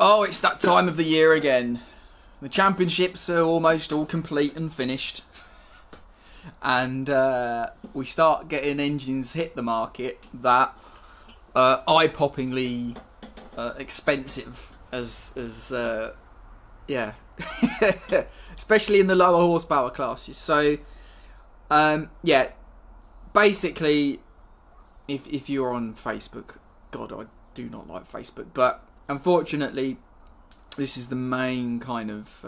Oh, it's that time of the year again. The championships are almost all complete and finished. And we start getting engines hit the market that are eye-poppingly expensive yeah. Especially in the lower horsepower classes. So, yeah, basically, if you're on Facebook, God, I do not like Facebook, but unfortunately, this is the main kind of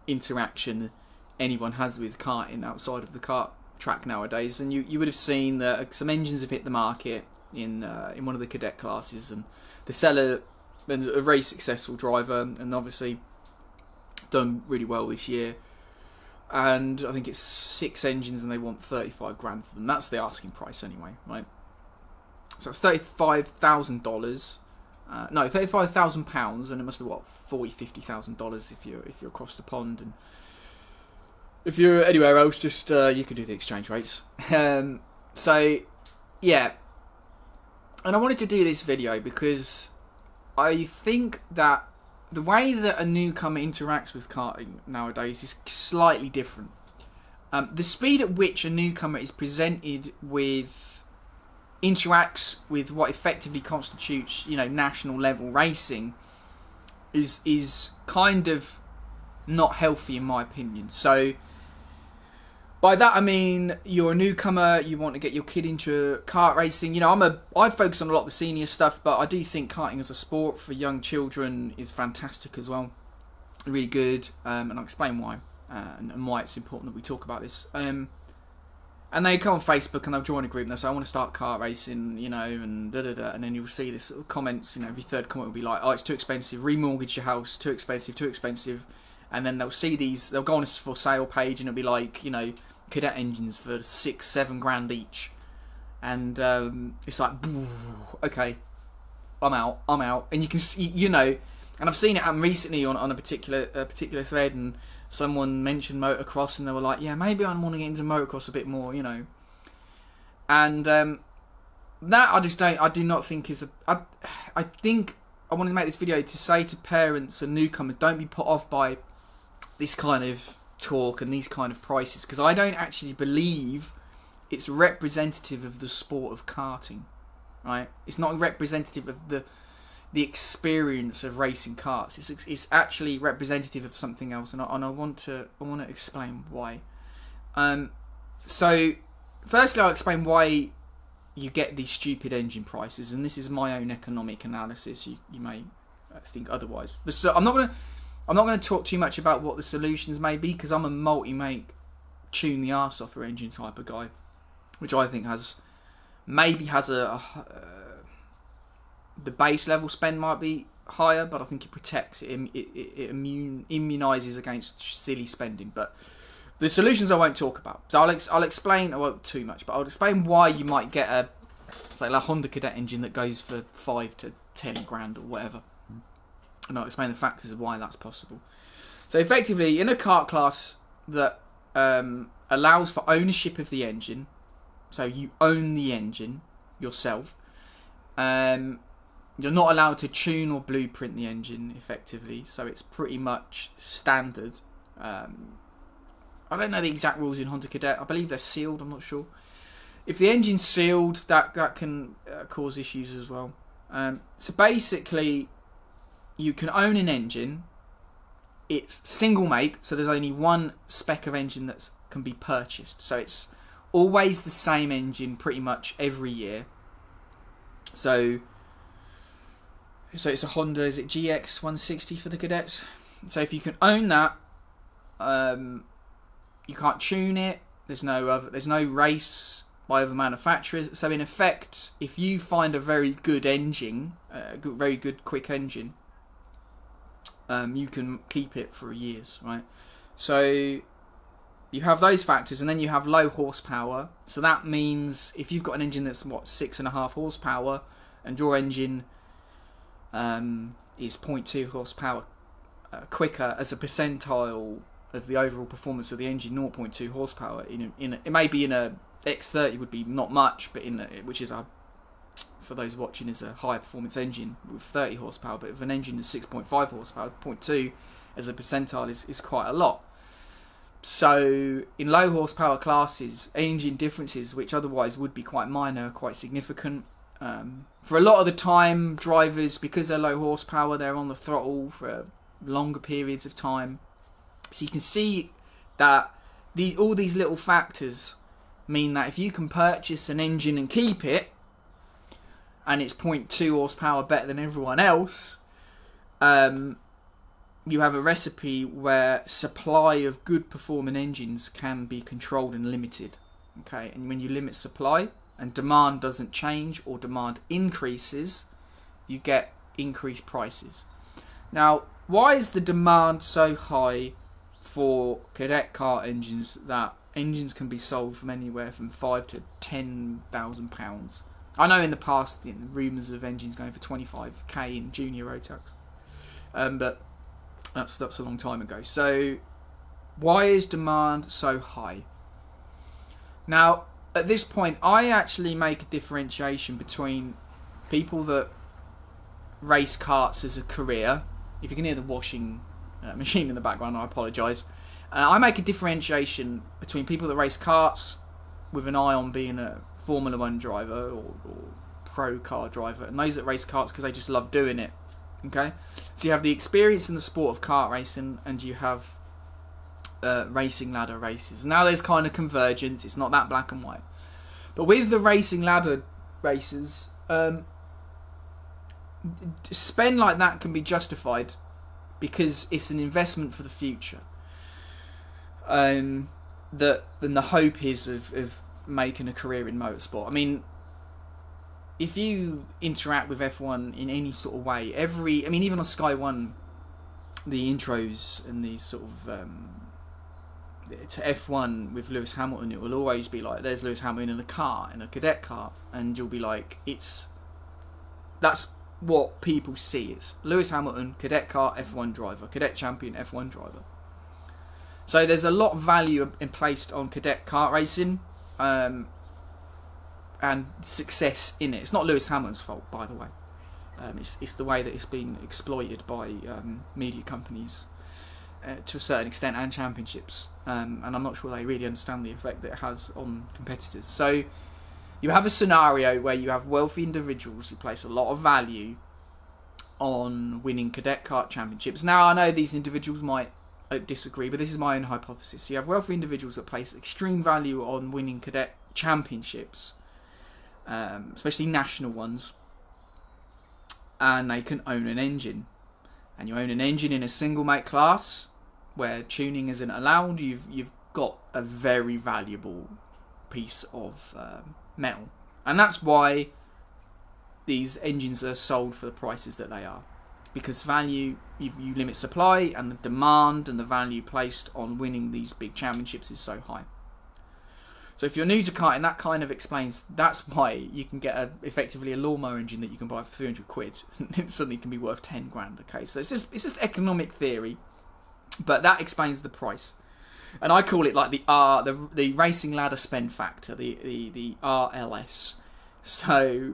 interaction anyone has with karting outside of the kart track nowadays. And you would have seen that some engines have hit the market in one of the cadet classes, and the seller is a very successful driver, and obviously done really well this year. And I think it's 6 engines, and they want 35 grand for them. That's the asking price anyway, right? So it's $35,000. No, £35,000, and it must be what, $40,000-50,000 if you're across the pond, and if you're anywhere else, just you could do the exchange rates. So yeah, and I wanted to do this video because I think that the way that a newcomer interacts with karting nowadays is slightly different. The speed at which a newcomer is presented with interacts with what effectively constitutes, national level racing is kind of not healthy in my opinion. So by that I mean you're a newcomer, you want to get your kid into kart racing. I focus on a lot of the senior stuff, but I do think karting as a sport for young children is fantastic as well, really good, and I'll explain why and why it's important that we talk about this. And they come on Facebook and they'll join a group and they'll say, I want to start kart racing, and da-da-da. And then you'll see this little comments, every third comment will be like, oh, it's too expensive, remortgage your house, too expensive, too expensive. And then they'll see these, they'll go on a for sale page and it'll be like, cadet engines for 6-7 grand each. And it's like, okay, I'm out. And you can see, and I've seen it happen recently on a particular thread, and someone mentioned motocross and they were like, yeah, maybe I want to get into motocross a bit more, And that I do not think is I think I wanted to make this video to say to parents and newcomers, don't be put off by this kind of talk and these kind of prices, because I don't actually believe it's representative of the sport of karting, right? It's not representative of the experience of racing karts. It's actually representative of something else, and I want to explain why. So firstly, I'll explain why you get these stupid engine prices, and this is my own economic analysis. You may think otherwise. So I'm not gonna talk too much about what the solutions may be, because I'm a multi-make, tune the arse off for engine type of guy, which I think has the base level spend might be higher, but I think it protects it immunises against silly spending. But the solutions I won't talk about. So I'll explain. I won't too much, but I'll explain why you might get a Honda Cadet engine that goes for 5 to 10 grand or whatever, and I'll explain the factors of why that's possible. So effectively, in a kart class that allows for ownership of the engine, so you own the engine yourself. You're not allowed to tune or blueprint the engine effectively, so it's pretty much standard. I don't know the exact rules in Honda Cadet. I believe they're sealed, I'm not sure. If the engine's sealed, that can cause issues as well. So basically, you can own an engine. It's single make, so there's only one spec of engine that can be purchased. So it's always the same engine pretty much every year. So it's a Honda, is it GX 160 for the cadets? So if you can own that, you can't tune it. There's no race by other manufacturers. So in effect, if you find a very good engine, very good quick engine, you can keep it for years, right? So you have those factors, and then you have low horsepower. So that means if you've got an engine that's 6.5 horsepower, and your engine is 0.2 horsepower quicker as a percentile of the overall performance of the engine, 0.2 horsepower it may be in a X30 would be not much, but which is a for those watching, is a higher performance engine with 30 horsepower, but if an engine is 6.5 horsepower, 0.2 as a percentile is quite a lot. So in low horsepower classes, engine differences, which otherwise would be quite minor, are quite significant. For a lot of the time, drivers, because they're low horsepower, they're on the throttle for longer periods of time. So you can see that all these little factors mean that if you can purchase an engine and keep it, and it's 0.2 horsepower better than everyone else, you have a recipe where supply of good performing engines can be controlled and limited. Okay, and when you limit supply and demand doesn't change or demand increases, you get increased prices. Now, why is the demand so high for Cadet Kart engines that engines can be sold from anywhere from £5,000 to £10,000? I know in the past, rumours of engines going for 25k in junior Rotax, but that's a long time ago. So why is demand so high? Now, at this point, I actually make a differentiation between people that race karts as a career. If you can hear the washing machine in the background, I apologise. I make a differentiation between people that race karts with an eye on being a Formula 1 driver or pro car driver, and those that race karts because they just love doing it. Okay, so you have the experience in the sport of kart racing, and you have racing ladder races. Now there's kind of convergence. It's not that black and white, but with the racing ladder races, spend like that can be justified because it's an investment for the future. Then the hope is of making a career in motorsport. I mean, if you interact with F1 in any sort of way, even on Sky 1, the intros and the sort of to F1 with Lewis Hamilton, it will always be like, there's Lewis Hamilton in a car, in a cadet car, and you'll be like, that's what people see. It's Lewis Hamilton, cadet car, F1 driver, cadet champion, F1 driver. So there's a lot of value placed on cadet kart racing, and success in it. It's not Lewis Hamilton's fault, by the way. It's the way that it's been exploited by media companies to a certain extent, and championships. And I'm not sure they really understand the effect that it has on competitors. So you have a scenario where you have wealthy individuals who place a lot of value on winning cadet kart championships. Now, I know these individuals might disagree, but this is my own hypothesis. So you have wealthy individuals that place extreme value on winning cadet championships, especially national ones, and they can own an engine. And you own an engine in a single make class where tuning isn't allowed. You've got a very valuable piece of metal, and that's why these engines are sold for the prices that they are, because value, you limit supply, and the demand and the value placed on winning these big championships is so high. So if you're new to karting, that kind of explains, that's why you can get effectively a lawnmower engine that you can buy for 300 quid. It suddenly can be worth 10 grand. Okay, so it's just economic theory, but that explains the price. And I call it like the racing ladder spend factor, the RLS. So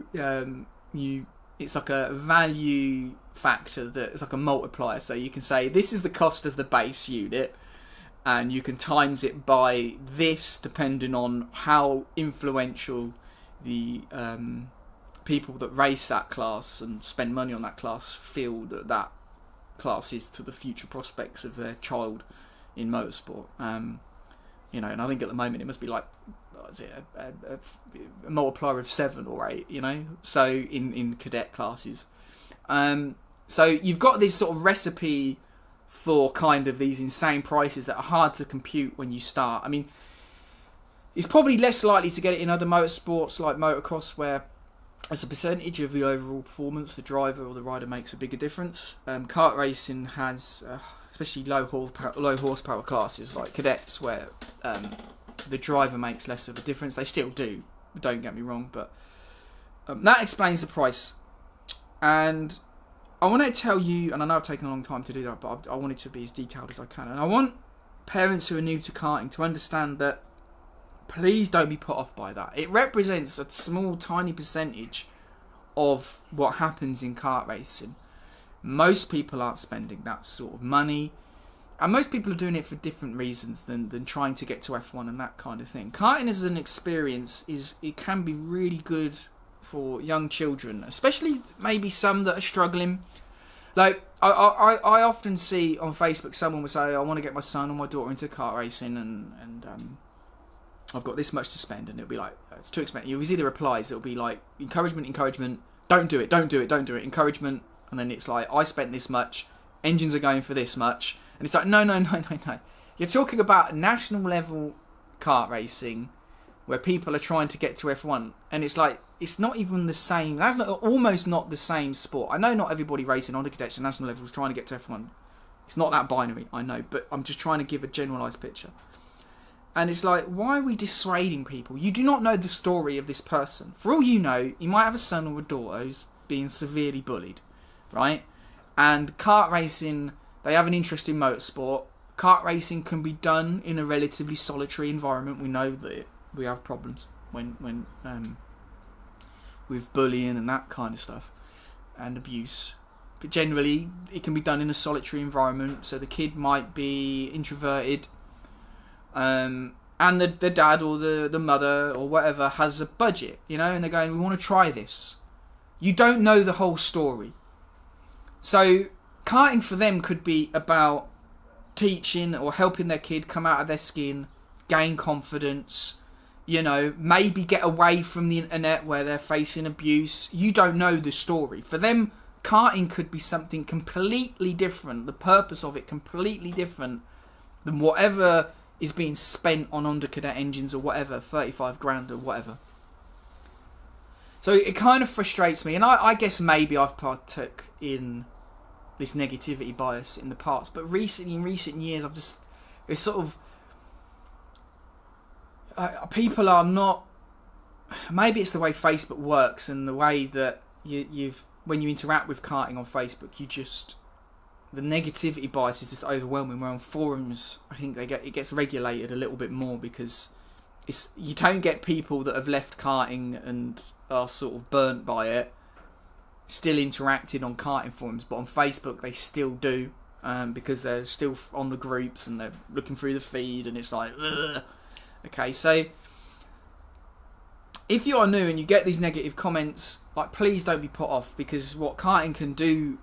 it's like a value factor that it's like a multiplier. So you can say this is the cost of the base unit, and you can times it by this depending on how influential the people that race that class and spend money on that class feel that class is to the future prospects of their child in motorsport. And I think at the moment it must be like, what is it, a multiplier of 7 or 8, so in cadet classes. So you've got this sort of recipe for kind of these insane prices that are hard to compute when you start. I mean, it's probably less likely to get it in other motorsports like motocross, where as a percentage of the overall performance, the driver or the rider makes a bigger difference. Kart racing has, especially low horsepower classes like cadets, where the driver makes less of a difference. They still do, don't get me wrong, but that explains the price. And I want to tell you, and I know I've taken a long time to do that, but I want it to be as detailed as I can. And I want parents who are new to karting to understand that please don't be put off by that. It represents a small, tiny percentage of what happens in kart racing. Most people aren't spending that sort of money, and most people are doing it for different reasons than trying to get to F1 and that kind of thing. Karting as an experience it can be really good for young children, especially maybe some that are struggling. Like I often see on Facebook someone will say, I want to get my son or my daughter into kart racing, and I've got this much to spend, and it'll be like, it's too expensive. You see the replies, it'll be like encouragement, don't do it, encouragement, and then it's like, I spent this much, engines are going for this much, and it's like, no. You're talking about national level kart racing where people are trying to get to F1, and it's like, it's not even the same. That's almost not the same sport. I know not everybody racing on the cadets and national level is trying to get to F1. It's not that binary, I know, but I'm just trying to give a generalised picture. And it's like, why are we dissuading people? You do not know the story of this person. For all you know, you might have a son or a daughter who's being severely bullied, right? And kart racing, they have an interest in motorsport. Kart racing can be done in a relatively solitary environment. We know that we have problems when with bullying and that kind of stuff, and abuse. But generally, it can be done in a solitary environment. So the kid might be introverted, and the dad or the mother or whatever has a budget, you know, and they're going, we want to try this. You don't know the whole story. So karting for them could be about teaching or helping their kid come out of their skin, gain confidence, you know, maybe get away from the internet where they're facing abuse. You don't know the story. For them, karting could be something completely different. The purpose of it completely different than whatever is being spent on under cadet engines or whatever, 35 grand or whatever. So it kind of frustrates me, and I guess maybe I've partook in this negativity bias in the past, but in recent years, it's sort of, people are not, maybe it's the way Facebook works and the way that when you interact with karting on Facebook, the negativity bias is just overwhelming. Where on forums, I think it gets regulated a little bit more, because you don't get people that have left karting and are sort of burnt by it still interacting on karting forums, but on Facebook they still do, because they're still on the groups and they're looking through the feed, and it's like, ugh. Okay, so if you are new and you get these negative comments, like, please don't be put off, because what karting can do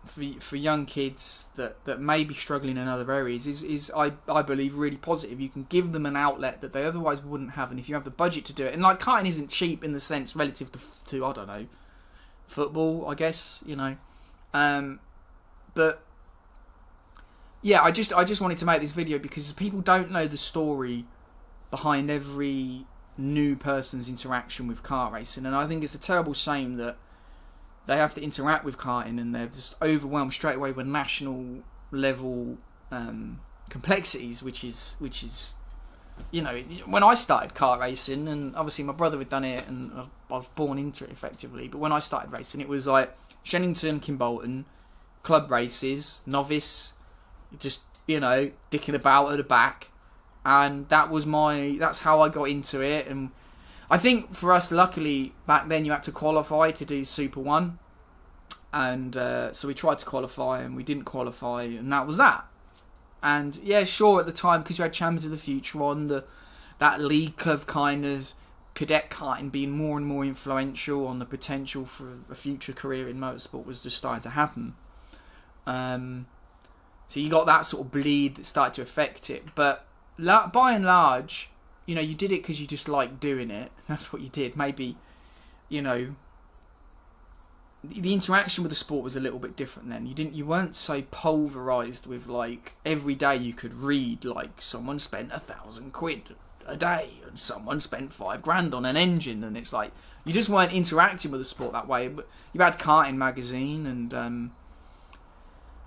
for young kids that may be struggling in other areas is I believe really positive. You can give them an outlet that they otherwise wouldn't have, and if you have the budget to do it, and like, karting isn't cheap in the sense relative to I don't know, football, I guess, you know, but yeah, I just wanted to make this video because people don't know the story behind every new person's interaction with kart racing, and I think it's a terrible shame that they have to interact with karting and they're just overwhelmed straight away with national level complexities, which is, you know, when I started kart racing, and obviously my brother had done it and I was born into it effectively, but when I started racing, it was like Shennington, Kimbolton, club races, novice, just, you know, dicking about at the back, and that's how I got into it. And I think for us, luckily, back then you had to qualify to do Super 1, and so we tried to qualify and we didn't qualify, and that was that. And yeah, sure, at the time, because you had Champions of the Future on, that leak of kind of cadet karting being more and more influential on the potential for a future career in motorsport was just starting to happen. So you got that sort of bleed that started to affect it. But by and large, you know, you did it because you just liked doing it. That's what you did. Maybe, you know, the interaction with the sport was a little bit different then. You weren't so pulverised with, like, every day you could read, like, someone spent £1,000 a day and someone spent £5 grand on an engine, and it's like, you just weren't interacting with the sport that way. But you had Karting magazine and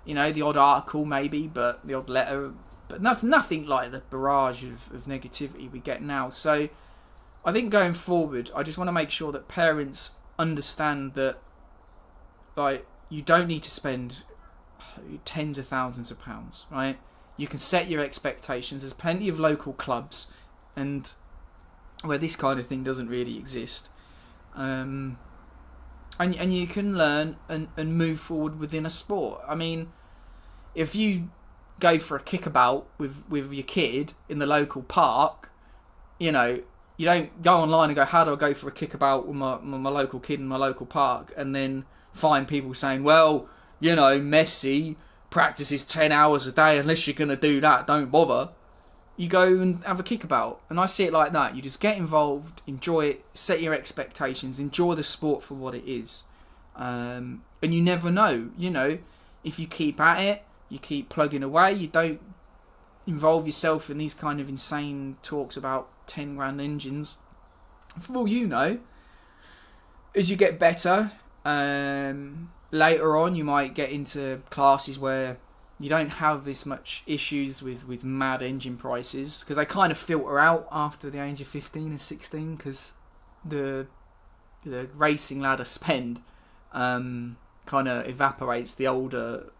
you know, the odd article maybe, but the odd letter, but nothing like the barrage of negativity we get now. So I think going forward, I just want to make sure that parents understand that, like, you don't need to spend tens of thousands of pounds, right? You can set your expectations. There's plenty of local clubs and where this kind of thing doesn't really exist. and you can learn and move forward within a sport. I mean, if you go for a kickabout with your kid in the local park, you know, you don't go online and go, how do I go for a kickabout with my local kid in my local park, and then find people saying, well, you know, Messi practices 10 hours a day, unless you're going to do that, don't bother. You go and have a kickabout. And I see it like that. You just get involved, enjoy it, set your expectations, enjoy the sport for what it is. And you never know, you know, if you keep at it, you keep plugging away, you don't involve yourself in these kind of insane talks about 10 grand engines. For all you know, as you get better, later on you might get into classes where you don't have this much issues with mad engine prices, because they kind of filter out after the age of 15 and 16, because the racing ladder spend kind of evaporates the older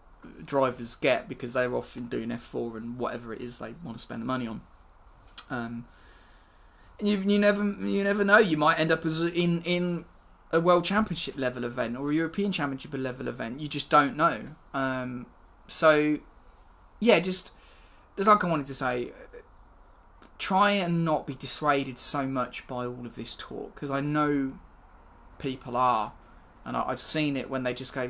drivers get, because they're often doing F4 and whatever it is they want to spend the money on. And you never know, you might end up as in a World Championship level event or a European Championship level event. You just don't know. So yeah, just like I wanted to say, try and not be dissuaded so much by all of this talk, because I know people are, and I've seen it when they just go,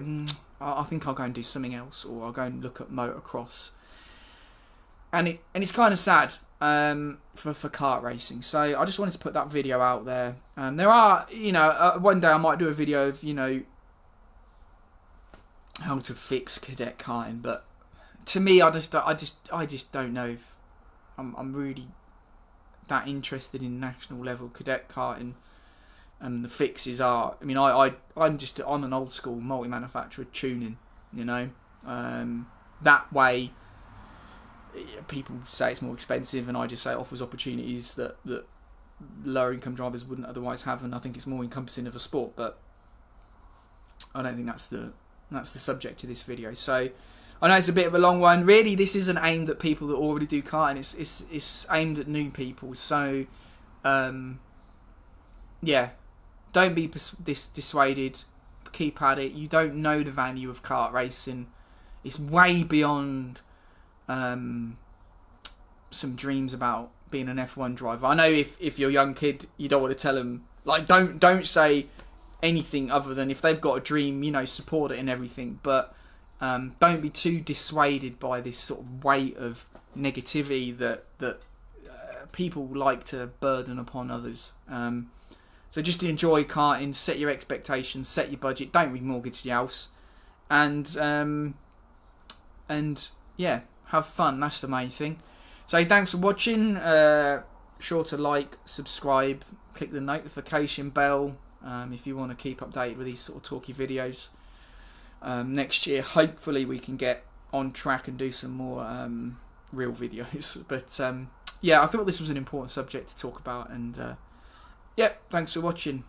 I think I'll go and do something else, or I'll go and look at motocross, and it's kind of sad for kart racing. So I just wanted to put that video out there. There are, you know, one day I might do a video of, you know, how to fix cadet karting, but to me, I just don't know if I'm really that interested in national level cadet karting. And the fixes are, I mean, I'm an old school multi-manufacturer tuning, you know. That way, people say it's more expensive, and I just say it offers opportunities that lower income drivers wouldn't otherwise have, and I think it's more encompassing of a sport. But I don't think that's the subject of this video. So I know it's a bit of a long one. Really, this isn't aimed at people that already do karting. It's aimed at new people. So yeah, don't be dissuaded. Keep at it. You don't know the value of kart racing. It's way beyond some dreams about being an F1 driver. I know if you're a young kid, you don't want to tell them, like, don't say anything other than if they've got a dream, you know, support it and everything. But don't be too dissuaded by this sort of weight of negativity that people like to burden upon others. So just enjoy karting, set your expectations, set your budget, don't remortgage your house, and yeah, have fun. That's the main thing. So thanks for watching. Sure to like, subscribe, click the notification bell if you want to keep updated with these sort of talky videos. Next year, hopefully, we can get on track and do some more real videos. But yeah, I thought this was an important subject to talk about, and yeah, thanks for watching.